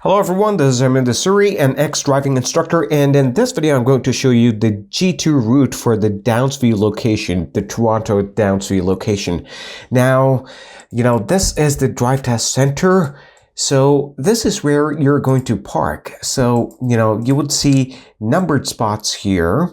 Hello everyone, this is Harminder Suri, an ex-driving instructor, and in this video I'm going to show you the G2 route for the Downsview location, the Toronto Downsview location. Now, this is the drive test center, so this is where you're going to park. So, you would see numbered spots here,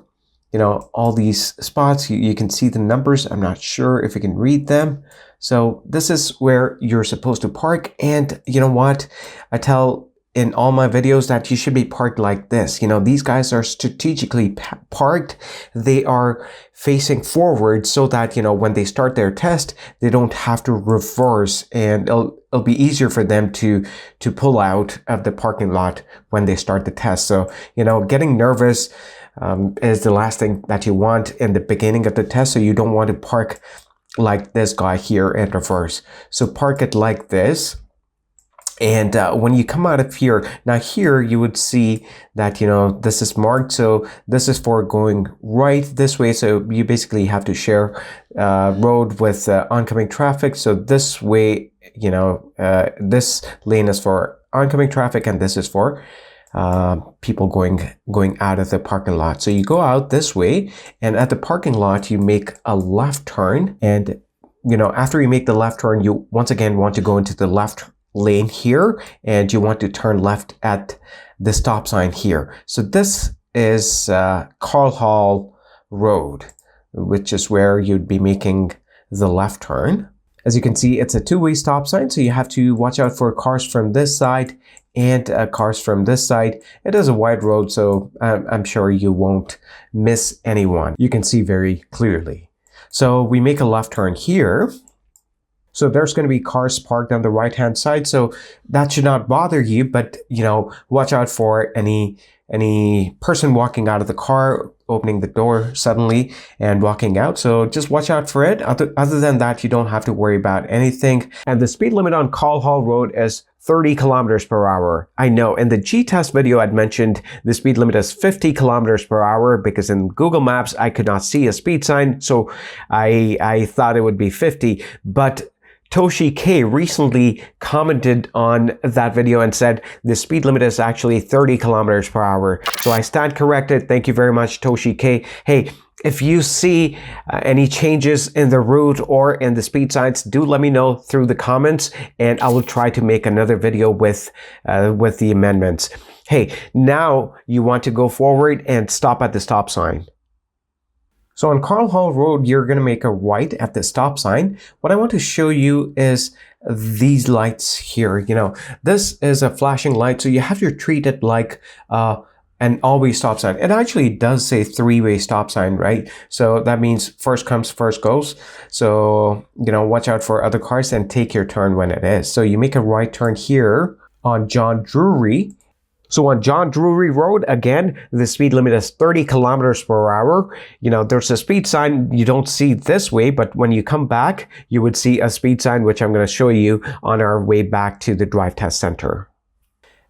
all these spots, you can see the numbers. I'm not sure if you can read them. So this is where you're supposed to park, and you know what? I tell in all my videos that you should be parked like this. These guys are strategically parked. They are facing forward so that, when they start their test, they don't have to reverse, and it'll be easier for them to pull out of the parking lot when they start the test. So, getting nervous is the last thing that you want in the beginning of the test. So you don't want to park like this guy here and reverse. So park it like this. And when you come out of here, now here you would see that, this is marked. So this is for going right this way. So you basically have to share road with oncoming traffic. So this way, this lane is for oncoming traffic, and this is for people going out of the parking lot. So you go out this way, and at the parking lot, you make a left turn. And, after you make the left turn, you once again want to go into the left lane here, and you want to turn left at the stop sign here. So this is Carlisle Road, which is where you'd be making the left turn. As you can see, it's a two-way stop sign, so you have to watch out for cars from this side and cars from this side. It is a wide road, so I'm sure you won't miss anyone. You can see very clearly. So we make a left turn here. So there's going to be cars parked on the right-hand side. So that should not bother you, but, watch out for any person walking out of the car, opening the door suddenly and walking out. So just watch out for it. Other than that, you don't have to worry about anything. And the speed limit on Carlisle Road is 30 kilometers per hour. I know in the G-test video, I'd mentioned the speed limit is 50 kilometers per hour because in Google Maps, I could not see a speed sign. So I thought it would be 50, but Toshi K recently commented on that video and said the speed limit is actually 30 kilometers per hour. So I stand corrected. Thank you very much, Toshi K. Hey, if you see any changes in the route or in the speed signs, do let me know through the comments, and I will try to make another video with the amendments. Hey, now you want to go forward and stop at the stop sign. So on Carlisle Road, you're going to make a right at the stop sign. What I want to show you is these lights here. This is a flashing light, so you have to treat it like an all-way stop sign. It actually does say three-way stop sign, right? So that means first comes, first goes. So, watch out for other cars and take your turn when it is. So you make a right turn here on John Drury. So on John Drury Road, again, the speed limit is 30 kilometers per hour. There's a speed sign you don't see this way, but when you come back, you would see a speed sign, which I'm going to show you on our way back to the drive test center.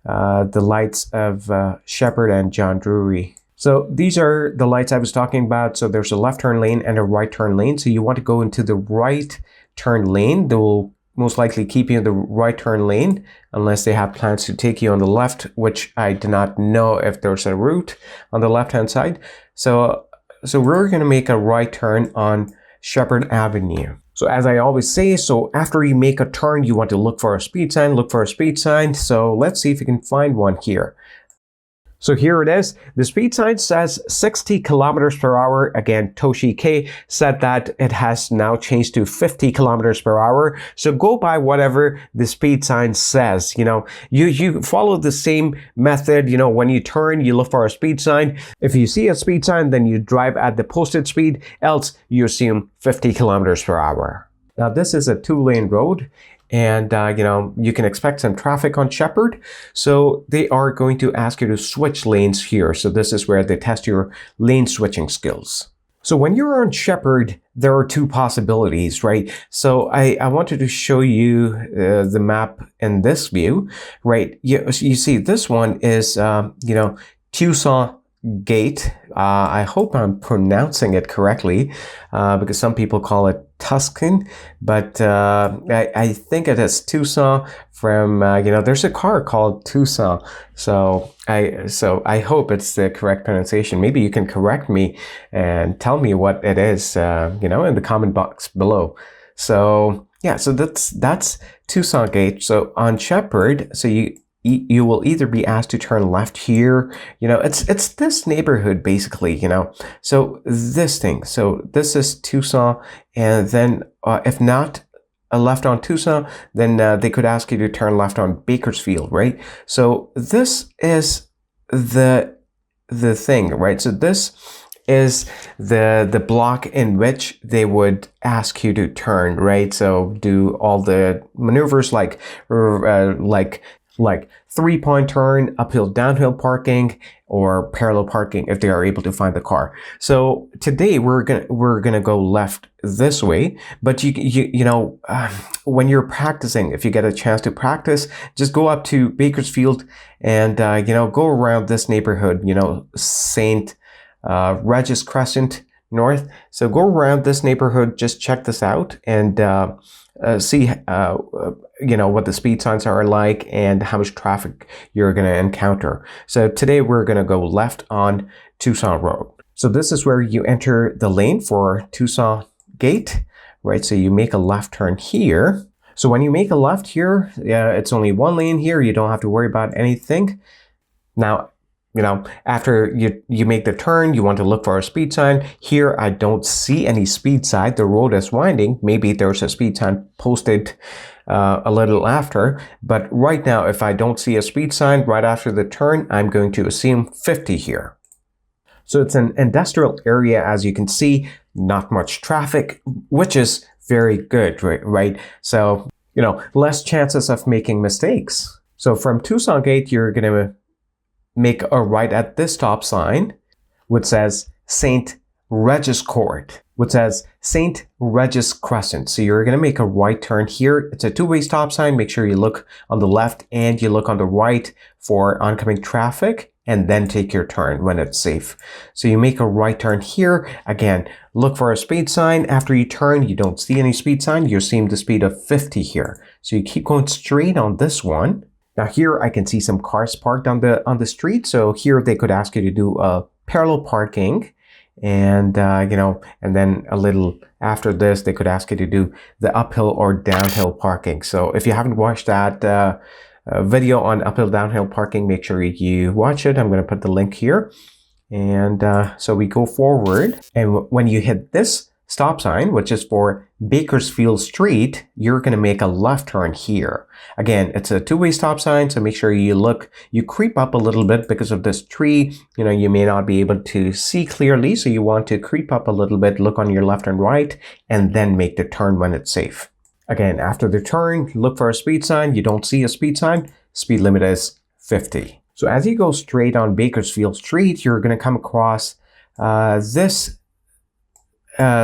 The lights of Sheppard and John Drury. So these are the lights I was talking about. So there's a left turn lane and a right turn lane. So you want to go into the right turn lane. They will most likely keep you in the right turn lane unless they have plans to take you on the left, which I do not know if there's a route on the left-hand side. So we're going to make a right turn on Sheppard Avenue. So as I always say, so after you make a turn, you want to look for a speed sign. So let's see if you can find one here. So here it is. The speed sign says 60 kilometers per hour. Again, Toshi K said that it has now changed to 50 kilometers per hour. So go by whatever the speed sign says. You follow the same method. When you turn, you look for a speed sign. If you see a speed sign, then you drive at the posted speed. Else, you assume 50 kilometers per hour. Now, this is a two-lane road. And, you can expect some traffic on Sheppard. So they are going to ask you to switch lanes here. So this is where they test your lane switching skills. So when you're on Sheppard, there are two possibilities, right? So I wanted to show you the map in this view, right? You see this one is, Tucson gate. I hope I'm pronouncing it correctly, because some people call it Tuscan, but I think it is Tucson from, there's a car called Tucson. So I hope it's the correct pronunciation. Maybe you can correct me and tell me what it is, in the comment box below. So yeah, so that's Tucson Gate. So on Sheppard, so you will either be asked to turn left here. It's this neighborhood basically, So this thing. So this is Tucson, and then if not a left on Tucson, then they could ask you to turn left on Bakersfield, right? So this is the thing, right? So this is the block in which they would ask you to turn, right? So do all the maneuvers like 3-point turn, uphill, downhill parking, or parallel parking if they are able to find the car. So today we're gonna go left this way, but when you're practicing, if you get a chance to practice, just go up to Bakersfield and go around this neighborhood, St. Regis Crescent North. So go around this neighborhood, just check this out, and see what the speed signs are like and how much traffic you're going to encounter. So today we're going to go left on Tucson Road. So this is where you enter the lane for Tucson Gate, right? So you make a left turn here. So when you make a left here, it's only one lane here. You don't have to worry about anything. Now, after you make the turn, you want to look for a speed sign. Here, I don't see any speed sign. The road is winding. Maybe there's a speed sign posted a little after. But right now, if I don't see a speed sign right after the turn, I'm going to assume 50 here. So it's an industrial area, as you can see, not much traffic, which is very good, right? So, less chances of making mistakes. So from Tucson Gate, you're going to make a right at this stop sign, which says St. Regis Court, which says St. Regis Crescent. So you're going to make a right turn here. It's a two-way stop sign. Make sure you look on the left and you look on the right for oncoming traffic, and then take your turn when it's safe. So you make a right turn here. Again, look for a speed sign. After you turn, you don't see any speed sign. You're seeing the speed of 50 here. So you keep going straight on this one. Now here I can see some cars parked on the street. So here they could ask you to do a parallel parking, and and then a little after this they could ask you to do the uphill or downhill parking. So if you haven't watched that video on uphill downhill parking, make sure you watch it. I'm going to put the link here, and so we go forward, and when you hit this stop sign, which is for Bakersfield Street, you're going to make a left turn here. Again, it's a two-way stop sign, so make sure you creep up a little bit because of this tree. You may not be able to see clearly, so you want to creep up a little bit, look on your left and right, and then make the turn when it's safe. Again, after the turn, look for a speed sign. You don't see a speed sign. Speed limit is 50. So as you go straight on Bakersfield Street, you're going to come across this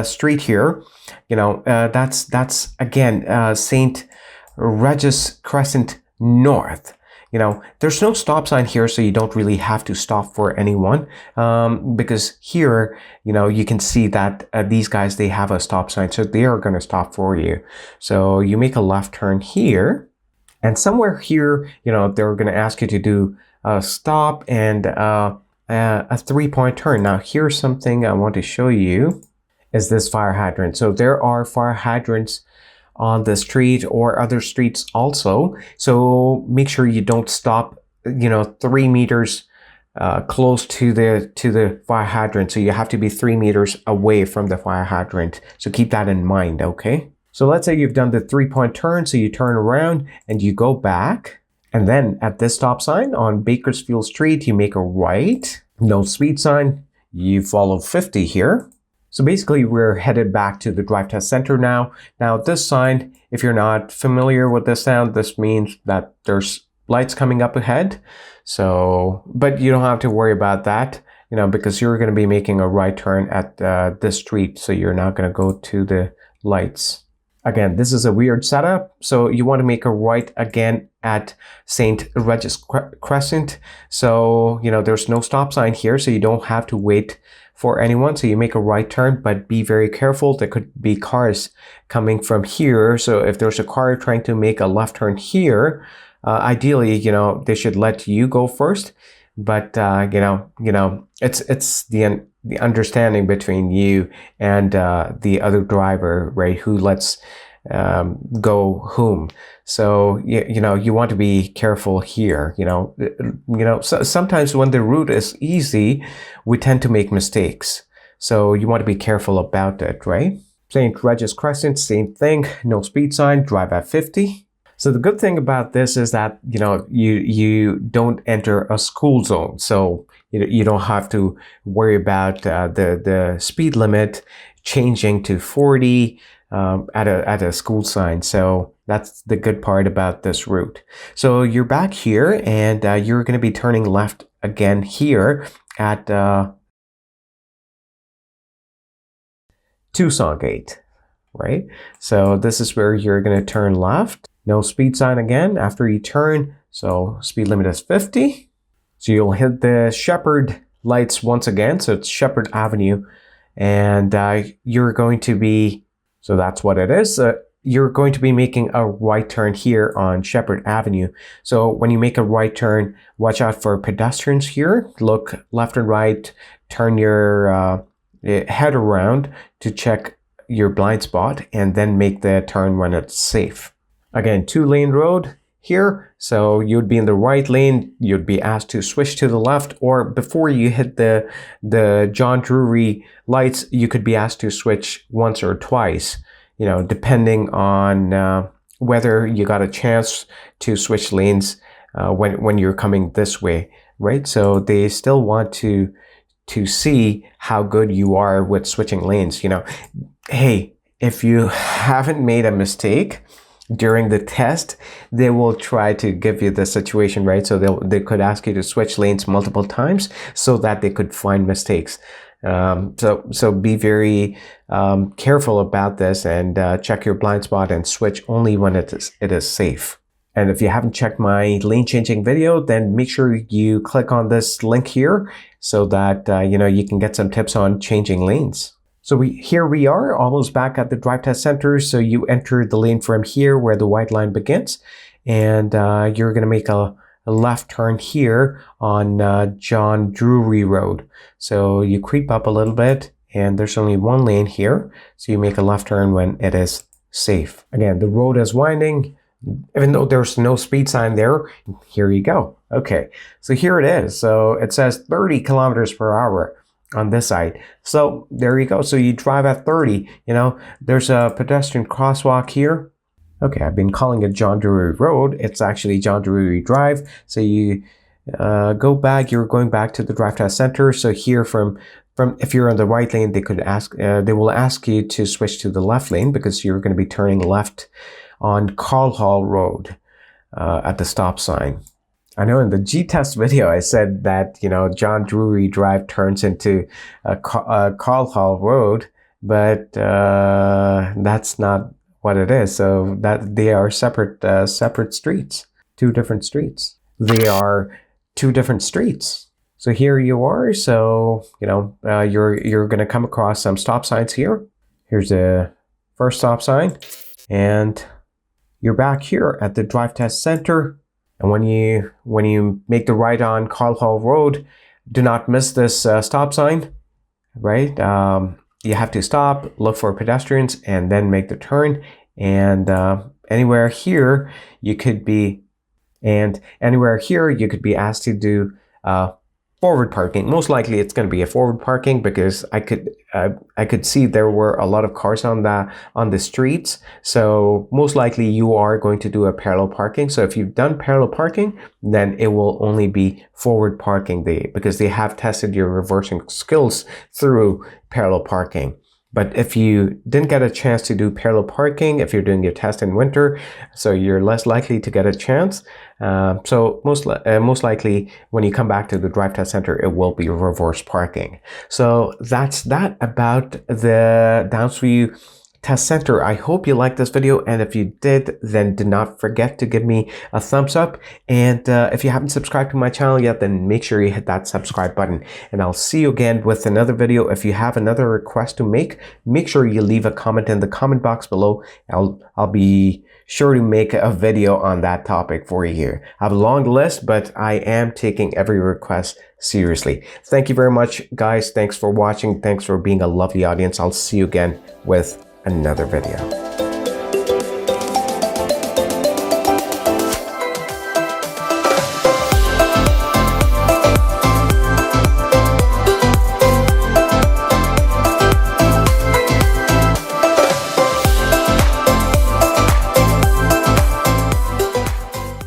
street here. That's again St. Regis Crescent North. There's no stop sign here, so you don't really have to stop for anyone, because here, you can see that these guys, they have a stop sign, so they are going to stop for you. So you make a left turn here, and somewhere here, they're going to ask you to do a stop and a 3-point turn. Now, here's something I want to show you, is this fire hydrant. So there are fire hydrants on the street or other streets also. So make sure you don't stop, 3 meters close to the fire hydrant. So you have to be 3 meters away from the fire hydrant. So keep that in mind, okay? So let's say you've done the 3-point turn. So you turn around and you go back. And then at this stop sign on Bakersfield Street, you make a right. No speed sign. You follow 50 here. So basically, we're headed back to the drive test center now. Now, this sign, if you're not familiar with this sound, this means that there's lights coming up ahead. So, but you don't have to worry about that, because you're going to be making a right turn at this street. So you're not going to go to the lights. Again, this is a weird setup, so you want to make a right again at St. Regis Crescent. So, there's no stop sign here, so you don't have to wait for anyone. So you make a right turn, but be very careful. There could be cars coming from here. So if there's a car trying to make a left turn here, ideally, they should let you go first. But it's the understanding between you and the other driver, right? Who lets go whom. So you want to be careful here. So sometimes when the route is easy, we tend to make mistakes. So you want to be careful about it, right? St. Regis Crescent, same thing. No speed sign. Drive at 50. So the good thing about this is that, you don't enter a school zone. So you don't have to worry about the speed limit changing to 40 at a school sign. So that's the good part about this route. So you're back here, and you're going to be turning left again here at Tucson Gate, right? So this is where you're going to turn left. No speed sign again after you turn. So speed limit is 50. So you'll hit the Sheppard lights once again. So it's Sheppard Avenue. And you're going to be, so that's what it is. You're going to be making a right turn here on Sheppard Avenue. So when you make a right turn, watch out for pedestrians here. Look left and right, turn your head around to check your blind spot, and then make the turn when it's safe. Again, 2-lane road here. So you'd be in the right lane. You'd be asked to switch to the left, or before you hit the John Drury lights, you could be asked to switch once or twice, depending on whether you got a chance to switch lanes when you're coming this way, right? So they still want to see how good you are with switching lanes. Hey, if you haven't made a mistake during the test, they will try to give you the situation, right? So they could ask you to switch lanes multiple times so that they could find mistakes. So be very careful about this, and check your blind spot and switch only when it is safe. And if you haven't checked my lane changing video, then make sure you click on this link here so that you can get some tips on changing lanes. So here we are, almost back at the drive test center. So you enter the lane from here where the white line begins, and you're going to make a left turn here on John Drury Road. So you creep up a little bit, and there's only one lane here. So you make a left turn when it is safe. Again, the road is winding. Even though there's no speed sign there, here you go. Okay, so here it is. So it says 30 kilometers per hour on this side. So there you go. So you drive at 30, there's a pedestrian crosswalk here. Okay, I've been calling it John Drury Road. It's actually John Drury Drive. So you go back, you're going back to the drive test center. So here from if you're on the right lane, they will ask you to switch to the left lane because you're going to be turning left on Carlisle Road at the stop sign. I know in the G-Test video, I said that, John Drury Drive turns into Carlisle Road, but that's not what it is. So that they are separate streets, two different streets. They are two different streets. So here you are. So, you're going to come across some stop signs here. Here's the first stop sign, and you're back here at the drive test center. And when you make the right on Carlisle Road, do not miss this stop sign, right? You have to stop, look for pedestrians, and then make the turn. And anywhere here you could be asked to do forward parking. Most likely it's going to be a forward parking because I could see there were a lot of cars on the streets. So most likely you are going to do a parallel parking. So if you've done parallel parking, then it will only be forward parking because they have tested your reversing skills through parallel parking. But if you didn't get a chance to do parallel parking, if you're doing your test in winter, so you're less likely to get a chance. So most likely when you come back to the drive test center, it will be reverse parking. So that's that about the Downsview test center. I hope you liked this video, and if you did, then do not forget to give me a thumbs up. And if you haven't subscribed to my channel yet, then make sure you hit that subscribe button. And I'll see you again with another video. If you have another request to make sure you leave a comment in the comment box below. I'll be sure to make a video on that topic for you here. I have a long list, but I am taking every request seriously. Thank you very much, guys. Thanks for watching. Thanks for being a lovely audience. I'll see you again with another video.